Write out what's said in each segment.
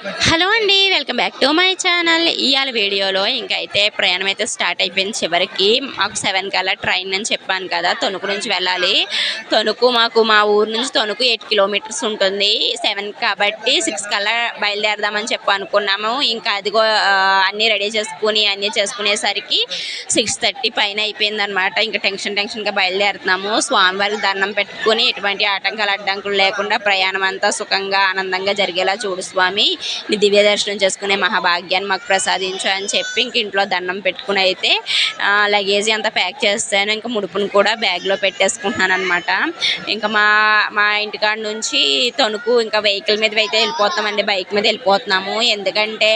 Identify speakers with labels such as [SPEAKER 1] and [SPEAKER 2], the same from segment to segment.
[SPEAKER 1] Hello అండి, welcome back to my channel. ఇవాళ వీడియోలో ఇంకైతే ప్రయాణం అయితే స్టార్ట్ అయిపోయింది. చివరికి మాకు 7 కల్లా ట్రైన్ అని చెప్పాను కదా, తణుకు నుంచి వెళ్ళాలి. తణుకు మా ఊరు నుంచి తణుకు 8 కిలోమీటర్స్ ఉంటుంది. 7 కాబట్టి 6 కల్లా బయలుదేరదామని చెప్పి అనుకున్నాము. ఇంకా అదిగో అన్నీ రెడీ అన్నీ చేసుకునేసరికి 6:30 పైన అయిపోయిందనమాట. ఇంకా టెన్షన్గా బయలుదేరుతున్నాము. స్వామివారికి దండం పెట్టుకుని ఎటువంటి అడ్డంకులు లేకుండా ప్రయాణం అంతా సుఖంగా ఆనందంగా జరిగేలా చూడు స్వామి, నీ దివ్య దర్శనం చేసుకునే మహాభాగ్యాన్ని మాకు ప్రసాదించు అని చెప్పి ఇంక ఇంట్లో దండం పెట్టుకుని అయితే లగేజీ అంతా ప్యాక్ చేస్తాను. ఇంకా ముడుపును కూడా బ్యాగ్లో పెట్టేసుకుంటున్నాను అనమాట. ఇంకా మా ఇంటికాడ నుంచి తణుకు ఇంకా వెహికల్ మీద అయితే వెళ్ళిపోతామండి, బైక్ మీద వెళ్ళిపోతున్నాము. ఎందుకంటే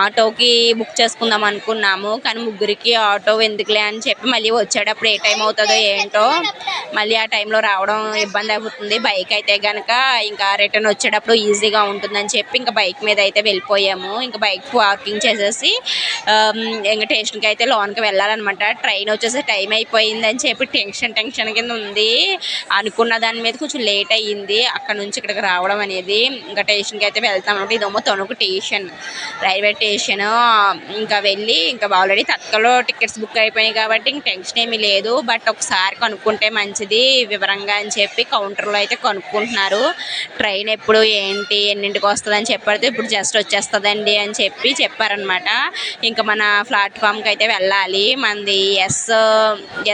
[SPEAKER 1] ఆటోకి బుక్ చేసుకుందాం అనుకున్నాము, కానీ ముగ్గురికి ఆటో ఎందుకులే అని చెప్పి మళ్ళీ వచ్చేటప్పుడు ఏ టైం అవుతుందో ఏంటో, మళ్ళీ ఆ టైంలో రావడం ఇబ్బంది అవుతుంది. బైక్ అయితే కనుక ఇంకా రిటర్న్ వచ్చేటప్పుడు ఈజీగా ఉంటుందని చెప్పి ఇంకా బైక్ మీద అయితే వెళ్ళిపోయాము. ఇంకా బైక్ పార్కింగ్ చేసేసి ఇంకా స్టేషన్కి అయితే లోన్కి వెళ్ళాలన్నమాట. ట్రైన్ వచ్చేసి టైం అయిపోయిందని చెప్పి టెన్షన్ కింద ఉంది. అనుకున్న దాని మీద కొంచెం లేట్ అయ్యింది అక్కడ నుంచి ఇక్కడికి రావడం అనేది. ఇంకా స్టేషన్కి అయితే వెళ్తాం అనమాట. ఇదేమో తణుకు స్టేషన్, రైల్వే స్టేషన్. ఇంకా వెళ్ళి ఇంకా ఆల్రెడీ తత్కలో టికెట్స్ బుక్ అయిపోయినాయి కాబట్టి ఇంక టెన్షన్ ఏమీ లేదు. బట్ ఒకసారి కనుక్కుంటే మంచిది వివరంగా అని చెప్పి కౌంటర్లో అయితే కనుక్కుంటున్నారు. ట్రైన్ ఎప్పుడు ఏంటి ఎన్నింటికి వస్తుంది అని చెప్పారు. ఇప్పుడు జస్ట్ వచ్చేస్తుందండి అని చెప్పి చెప్పారనమాట. ఇంకా మన ప్లాట్ఫామ్కి అయితే వెళ్ళాలి. మనది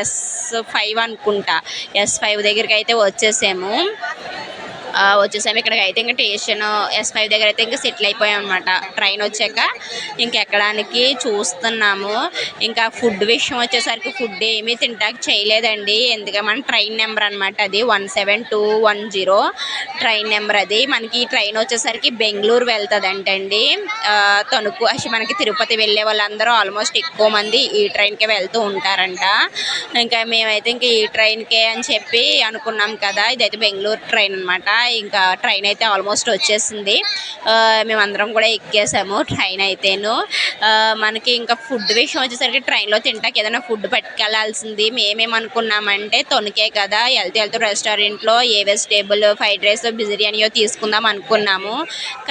[SPEAKER 1] S5 అనుకుంటా. S5 దగ్గరికి అయితే వచ్చేసాము. ఇక్కడికి అయితే ఇంకా స్టేషన్ S5 దగ్గర అయితే ఇంకా సెటిల్ అయిపోయాం అనమాట. ట్రైన్ వచ్చాక ఇంకెక్కడానికి చూస్తున్నాము. ఇంకా ఫుడ్ విషయం వచ్చేసరికి ఫుడ్ ఏమీ తింటాక చేయలేదండి. ఎందుకంటే మన ట్రైన్ నెంబర్ అనమాట, అది 17210 ట్రైన్ నెంబర్. అది మనకి ట్రైన్ వచ్చేసరికి బెంగళూరు వెళ్తుంది అంటండి. తణుకు మనకి తిరుపతి వెళ్ళే వాళ్ళందరూ ఆల్మోస్ట్ ఎక్కువ మంది ఈ ట్రైన్కే వెళ్తూ ఉంటారంట. ఇంకా మేమైతే ఇంక ఈ ట్రైన్కే అని చెప్పి అనుకున్నాం కదా. ఇదైతే బెంగళూరు ట్రైన్ అనమాట. ఇంకా ట్రైన్ అయితే ఆల్మోస్ట్ వచ్చేసింది. మేమందరం కూడా ఎక్కేసాము ట్రైన్ అయితేను. మనకి ఇంకా ఫుడ్ విషయం వచ్చేసరికి ట్రైన్లో తింటాక ఏదైనా ఫుడ్ పట్టుకెళ్లాల్సింది. మేమేమనుకున్నామంటే తొణుకే కదా, వెళ్తూ రెస్టారెంట్లో ఏ వెజిటేబుల్ ఫ్రైడ్ రైస్ బిర్యానీయో తీసుకుందాం అనుకున్నాము.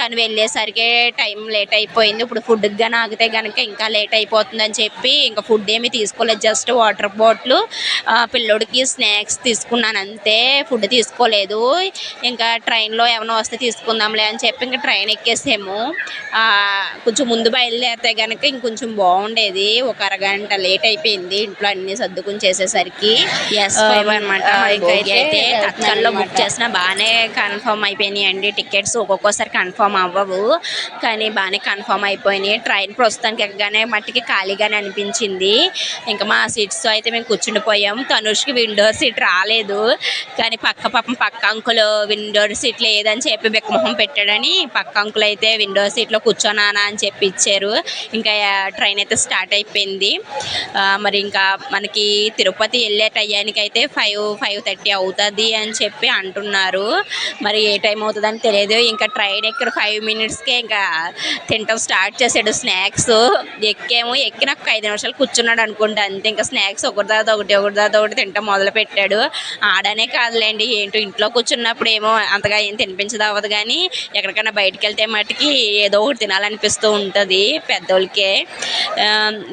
[SPEAKER 1] కానీ వెళ్ళేసరికి టైం లేట్ అయిపోయింది. ఇప్పుడు ఫుడ్కి కానీ ఆగితే కనుక ఇంకా లేట్ అయిపోతుందని చెప్పి ఇంకా ఫుడ్ ఏమీ తీసుకోలేదు. జస్ట్ వాటర్ బాటిల్, పిల్లోడికి స్నాక్స్ తీసుకున్నాను అంతే, ఫుడ్ తీసుకోలేదు. ఇంకా ట్రైన్లో ఏమైనా వస్తే తీసుకుందాంలే అని చెప్పి ఇంకా ట్రైన్ ఎక్కేసాము. కొంచెం ముందు బయలుదేరితే కనుక ఇంకొంచెం బాగుండేది. ఒక అరగంట లేట్ అయిపోయింది ఇంట్లో అన్ని సర్దుకుని చేసేసరికి. S5 అనమాట. అయితే తత్కాల్లో బుక్ చేసినా బాగానే కన్ఫర్మ్ అయిపోయినాయి అండి టికెట్స్. ఒక్కొక్కసారి కన్ఫర్మ్ అవ్వవు, కానీ బాగానే కన్ఫర్మ్ అయిపోయినాయి. ట్రైన్ ప్రస్తుతానికి ఎక్కగానే మట్టికి ఖాళీగానే అనిపించింది. ఇంకా మా సీట్స్ అయితే మేము కూర్చుండిపోయాం. తనుష్కి విండో సీట్ రాలేదు, కానీ పక్క అంకులు విండో సీట్ లేదని చెప్పి బెక్కమొహం పెట్టాడని పక్క అంకులు అయితే విండో సీట్లో కూర్చోనానా అని చెప్పి ఇచ్చారు. ఇంకా ట్రైన్ అయితే స్టార్ట్ అయిపోయింది. మరి ఇంకా మనకి తిరుపతి వెళ్ళే టయానికి అయితే 5:30 అవుతుంది అని చెప్పి అంటున్నారు. మరి ఏ టైం అవుతుందని తెలియదు. ఇంకా ట్రైన్ ఎక్కడ 5 మినిట్స్కే ఇంకా తింటాం స్టార్ట్ చేసాడు స్నాక్స్. ఎక్కిన ఒక 5 నిమిషాలు కూర్చున్నాడు అనుకుంటా అంతే. ఇంకా స్నాక్స్ ఒకటి తర్వాత ఒకటి తింటాం మొదలు పెట్టాడు. ఆడనే కాదులేండి, ఏంటో ఇంట్లో కూర్చున్నప్పుడు ఏమో అంతగా ఏం తినిపించదు అవ్వదు, కానీ ఎక్కడికైనా బయటకు వెళ్తే మటుకి ఏదో ఒకటి తినాలనిపిస్తూ ఉంటుంది పెద్దోళ్ళకే.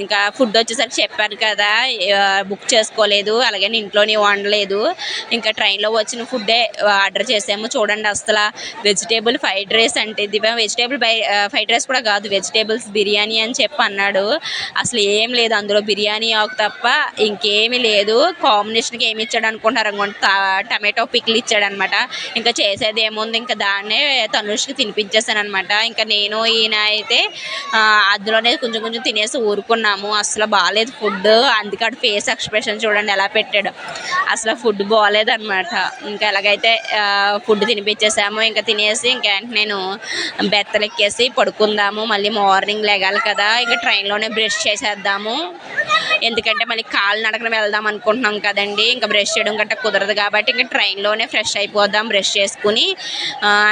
[SPEAKER 1] ఇంకా ఫుడ్ వచ్చేసరికి చెప్పాను కదా, బుక్ చేసుకోలేదు, అలాగే ఇంట్లోనే వండలేదు. ఇంకా ట్రైన్లో వచ్చిన ఫుడ్డే ఆర్డర్ చేసాము. చూడండి, అసలు వెజిటేబుల్ ఫ్రైడ్ రైస్ అంటే ఇది వెజిటేబుల్ ఫ్రైడ్ రైస్ కూడా కాదు, వెజిటేబుల్స్ బిర్యానీ అని చెప్పి అన్నాడు. అసలు ఏం లేదు అందులో, బిర్యానీ ఆకు తప్ప ఇంకేమీ లేదు. కాంబినేషన్కి ఏమి ఇచ్చాడు అనుకుంటారు అనుకుంటా, టమాటో పిక్లు ఇచ్చాడనమాట. ఇంకా చేసేది ఏముంది, ఇంకా దాన్నే తనుష్కి తినిపించేసాను అనమాట. ఇంకా నేను ఈయన అయితే అందులోనే కొంచెం తినేసి ఊరుకున్నాము. అసలు బాగాలేదు ఫుడ్. అందుకే ఫేస్ ఎక్స్ప్రెషన్ చూడండి ఎలా పెట్టాడు, అసలు ఫుడ్ బాగాలేదన్నమాట. ఇంకా ఎలాగైతే ఫుడ్ తినిపించేసాము. ఇంకా తినేసి ఇంకా నేను బెత్తలెక్కేసి పడుకుందాము, మళ్ళీ మార్నింగ్ లెగాలి కదా. ఇంకా ట్రైన్లోనే బ్రష్ చేసేద్దాము, ఎందుకంటే మళ్ళీ కాళ్ళు నడకన వెళ్దాం అనుకుంటున్నాం కదండి, ఇంకా బ్రష్ చేయడం గట్రా కుదరదు కాబట్టి ఇంకా ట్రైన్లోనే ఫ్రెష్ అయిపోదాం బ్రష్ చేసుకుని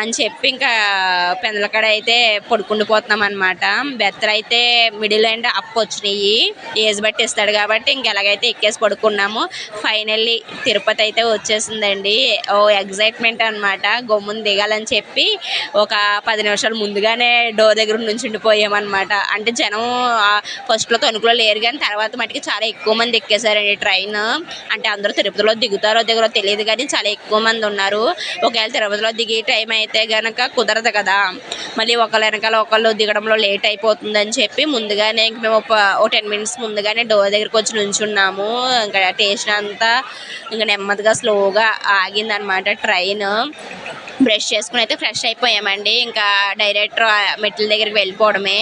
[SPEAKER 1] అని చెప్పి ఇంకా పెందలకాడ అయితే పడుకుండిపోతున్నాం అనమాట. బెత్తలు అయితే మిడిల్ అండ్ అప్ వచ్చినాయి, ఏజ్ బట్టి ఇస్తాడు కాబట్టి ఇంక ఎలాగైతే ఎక్కేసి పడుకున్నాము. ఫైనల్లీ తిరుపతి అయితే వచ్చేసిందండి. ఓ ఎగ్జైట్మెంట్ అనమాట. గమ్మున దిగాలని చెప్పి ఒక 10 నిమిషాలు ముందుగానే డోర్ దగ్గర నుంచి ఉండిపోయామన్నమాట. అంటే జనం ఫస్ట్లో తణుకులో లేరు కానీ తర్వాత మటుకి చాలా ఎక్కువ మంది ఎక్కేశారండి ట్రైన్. అంటే అందరూ తిరుపతిలో దిగుతారో దిగరో తెలియదు కానీ చాలా ఎక్కువ మంది ఉన్నారు. ఒకవేళ తిరుపతిలో దిగే టైం అయితే కనుక కుదరదు కదా, మళ్ళీ ఒకళ్ళ వెనకాల ఒకళ్ళు దిగడంలో లేట్ అయిపోతుందని చెప్పి ముందుగానే ఇంక మేము ఒక 10 మినిట్స్ ముందుగానే డోర్ దగ్గరికి వచ్చి నుంచున్నాము. ఇంకా స్టేషన్ అంతా ఇంకా నెమ్మదిగా స్లోగా ఆగిందనమాట ట్రైన్. బ్రష్ చేసుకుని అయితే ఫ్రెష్ అయిపోయామండి. ఇంకా డైరెక్ట్ మెట్ల దగ్గరికి వెళ్ళిపోవడమే.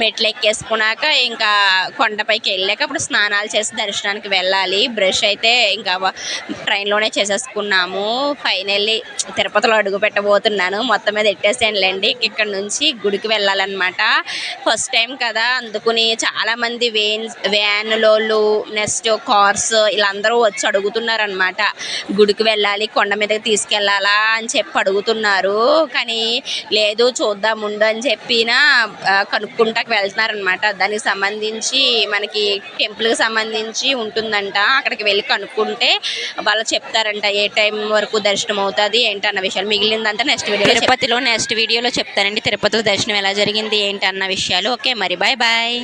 [SPEAKER 1] మెట్లు ఎక్కేసుకున్నాక ఇంకా కొండపైకి వెళ్ళాక అప్పుడు స్నానాలు చేసి దర్శనానికి వెళ్ళాలి. బ్రష్ అయితే ఇంకా ట్రైన్లోనే చేసేసుకున్నాము. ఫైనల్లీ తిరుపతిలో అడుగు పెట్టబోతున్నాను. మొత్తం మీద ఎట్టేసానులేండి. ఇక్కడ నుంచి గుడికి వెళ్ళాలన్నమాట. ఫస్ట్ టైం కదా, అందుకుని చాలామంది వ్యాన్లోళ్ళు నెక్స్ట్ కార్స్ వీళ్ళందరూ వచ్చి అడుగుతున్నారనమాట, గుడికి వెళ్ళాలి కొండ మీదకి తీసుకెళ్ళాలా అని చెప్పి అడుగుతున్నారు. కానీ లేదు చూద్దాం ఉండు అని చెప్పినా కనుక్కుంటాకి వెళ్తున్నారనమాట. దానికి సంబంధించి మనకి టెంపుల్కి సంబంధించి ఉంటుందంట, అక్కడికి వెళ్ళి కనుక్కుంటే వాళ్ళు చెప్తారంట ఏ టైం వరకు దర్శనం అవుతుంది ఏంటన్న విషయాలు. మిగిలిందంతా నెక్స్ట్ వీడియోలో చెప్తానండి. తిరుపతిలో దర్శనం ఎలా జరిగింది ఏంటి అన్న విషయాలు. ఓకే మరి బాయ్ బాయ్.